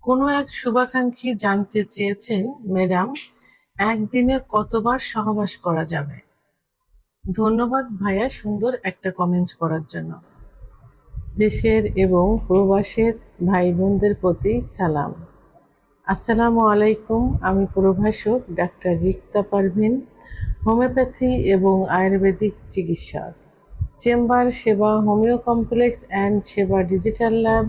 কোনো এক শুভাকাঙ্ক্ষী জানতে চেয়েছেন, ম্যাডাম, একদিনে কতবার সহবাস করা যাবে? ধন্যবাদ ভাইয়া সুন্দর একটা কমেন্ট করার জন্য। দেশের এবং প্রবাসের ভাই বোনদের প্রতি সালাম। আসসালামু আলাইকুম। আমি প্রভাষক ডাক্তার রিক্তা পারভিন, হোমিওপ্যাথি এবং আয়ুর্বেদিক চিকিৎসক। চেম্বার সেবা হোমিও কমপ্লেক্স অ্যান্ড সেবা ডিজিটাল ল্যাব,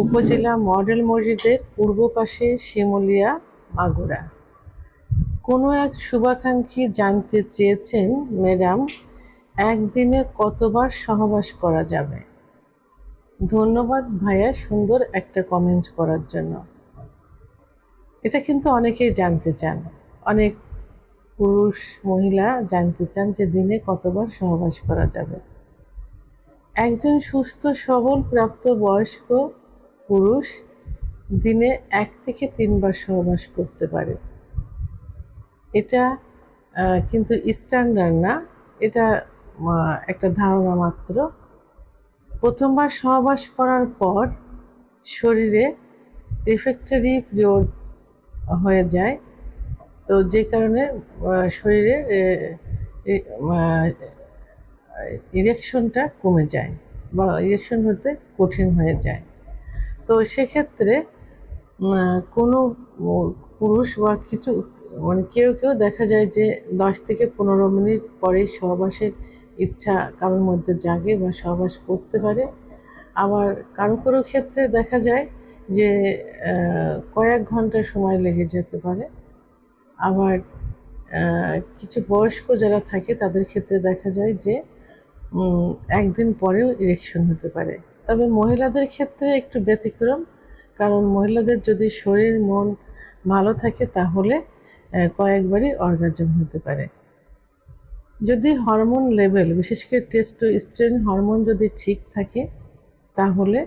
উপজেলা মডেল মসজিদের পূর্ব পাশে, শিমুলিয়া, মাগুরা। কোনো এক শুভাকাঙ্ক্ষী জানতে চেয়েছেন, ম্যাডাম, একদিনে কতবার সহবাস করা যাবে? ধন্যবাদ ভাইয়া সুন্দর একটা কমেন্ট করার জন্য। এটা কিন্তু অনেকেই জানতে চান, অনেক পুরুষ মহিলা জানতে চান যে দিনে কতবার সহবাস করা যাবে। একজন সুস্থ সবল প্রাপ্তবয়স্ক পুরুষ দিনে 1 থেকে 3 বার সহবাস করতে পারে। এটা কিন্তু স্ট্যান্ডার্ড না, এটা একটা ধারণা মাত্র। প্রথমবার সহবাস করার পর শরীরে রিফ্র্যাক্টরি পিরিয়ড হয়ে যায়, তো যে কারণে শরীরে ইরেকশনটা কমে যায় বা ইরেকশন হতে কঠিন হয়ে যায়। তো সেক্ষেত্রে কোনো পুরুষ বা কিছু কেউ দেখা যায় যে 10 থেকে 15 মিনিট পরেই সহবাসের ইচ্ছা কারোর মধ্যে জাগে বা সহবাস করতে পারে। আবার কারো ক্ষেত্রে দেখা যায় যে কয়েক ঘন্টা সময় লেগে যেতে পারে। আবার কিছু বয়স্ক যারা থাকে তাদের ক্ষেত্রে দেখা যায় যে একদিন পরেও ইরেকশন হতে পারে। তবে মহিলাদের ক্ষেত্রে একটু ব্যতিক্রম, কারণ মহিলাদের যদি শরীর মন ভালো থাকে তাহলে কয়েকবারই অর্গাজম হতে পারে। যদি হরমোন লেভেল, বিশেষ করে টেস্টোস্টেরন হরমোন যদি ঠিক থাকে তাহলে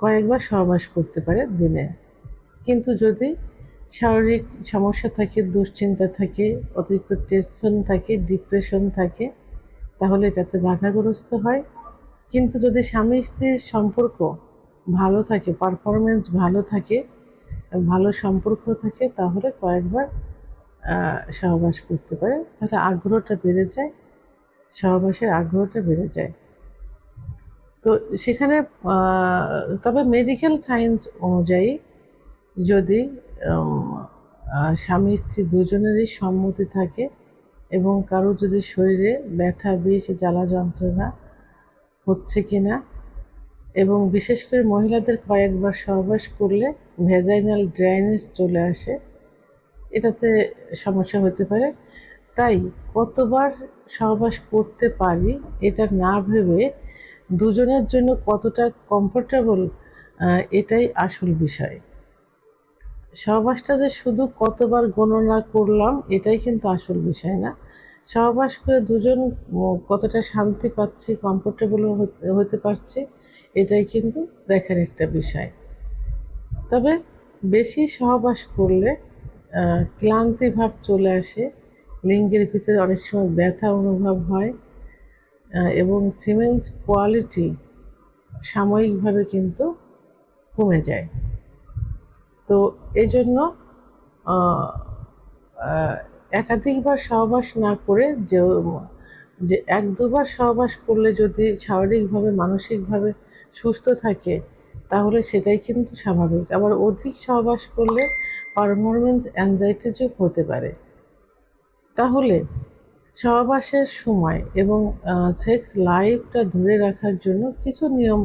কয়েকবার সহবাস করতে পারে দিনে। কিন্তু যদি শারীরিক সমস্যা থাকে, দুশ্চিন্তা থাকে, অতিরিক্ত টেনশন থাকে, ডিপ্রেশন থাকে, তাহলে এটাতে বাধাগ্রস্ত হয়। কিন্তু যদি স্বামী স্ত্রীর সম্পর্ক ভালো থাকে, পারফরমেন্স ভালো থাকে, ভালো সম্পর্ক থাকে, তাহলে কয়েকবার সহবাস করতে পারে। তাহলে আগ্রহটা বেড়ে যায়, সহবাসের আগ্রহটা বেড়ে যায়। তো সেখানে তবে মেডিকেল সায়েন্স অনুযায়ী যদি স্বামী স্ত্রী দুজনেরই সম্মতি থাকে এবং কারো যদি শরীরে ব্যথা, বিষ, জ্বালা যন্ত্রণা হচ্ছে কিনা, এবং বিশেষ করে মহিলাদের কয়েকবার সহবাস করলে ভ্যাজাইনাল ড্রাইনেজ চলে আসে, এটাতে সমস্যা হতে পারে। তাই কতবার সহবাস করতে পারি এটা না ভেবে দুজনের জন্য কতটা কমফোর্টেবল, এটাই আসল বিষয়। সহবাসটা যে শুধু কতবার গণনা করলাম এটাই কিন্তু আসল বিষয় না। সহবাস করে দুজন কতটা শান্তি পাচ্ছি, কমফোর্টেবল হতে পারছি, এটাই কিন্তু দেখার একটা বিষয়। তবে বেশি সহবাস করলে ক্লান্তি ভাব চলে আসে, লিঙ্গের ভিতরে অনেক সময় ব্যথা অনুভব হয় এবং সিমেন্স কোয়ালিটি সাময়িকভাবে কিন্তু কমে যায়। তো এই জন্য একাধিকবার সহবাস না করে যে 1-2বার সহবাস করলে যদি শারীরিকভাবে মানসিকভাবে সুস্থ থাকে তাহলে সেটাই কিন্তু স্বাভাবিক। আবার অধিক সহবাস করলে পারফরমেন্স অ্যাংজাইটিও হতে পারে। তাহলে সহবাসের সময় এবং সেক্স লাইফটা ধরে রাখার জন্য কিছু নিয়ম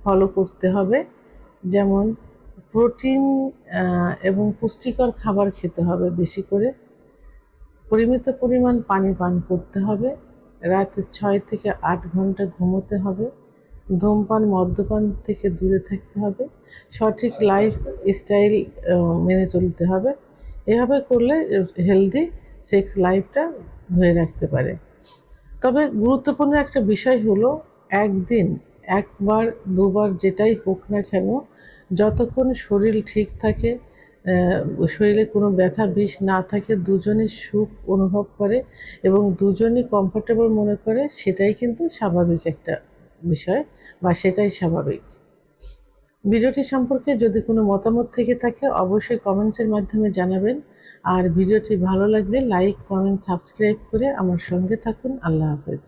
ফলো করতে হবে। যেমন প্রোটিন এবং পুষ্টিকর খাবার খেতে হবে বেশি করে, পরিমিত পরিমাণ পানি পান করতে হবে, রাতে 6 থেকে 8 ঘন্টা ঘুমোতে হবে, ধূমপান মদ্যপান থেকে দূরে থাকতে হবে, সঠিক লাইফ স্টাইল মেনে চলতে হবে। এভাবে করলে হেলদি সেক্স লাইফটা ধরে রাখতে পারে। তবে গুরুত্বপূর্ণ একটা বিষয় হলো, একদিন 1-2বার যেটাই হোক না কেন, যতক্ষণ শরীর ঠিক থাকে, শরীরে কোনো ব্যথা বিষ না থাকে, দুজনই সুখ অনুভব করে এবং দুজনই কমফোর্টেবল মনে করে, সেটাই কিন্তু স্বাভাবিক একটা বিষয় বা সেটাই স্বাভাবিক। ভিডিওটি সম্পর্কে যদি কোনো মতামত থেকে থাকে অবশ্যই কমেন্টসের মাধ্যমে জানাবেন। আর ভিডিওটি ভালো লাগলে লাইক, কমেন্ট, সাবস্ক্রাইব করে আমার সঙ্গে থাকুন। আল্লাহ হাফেজ।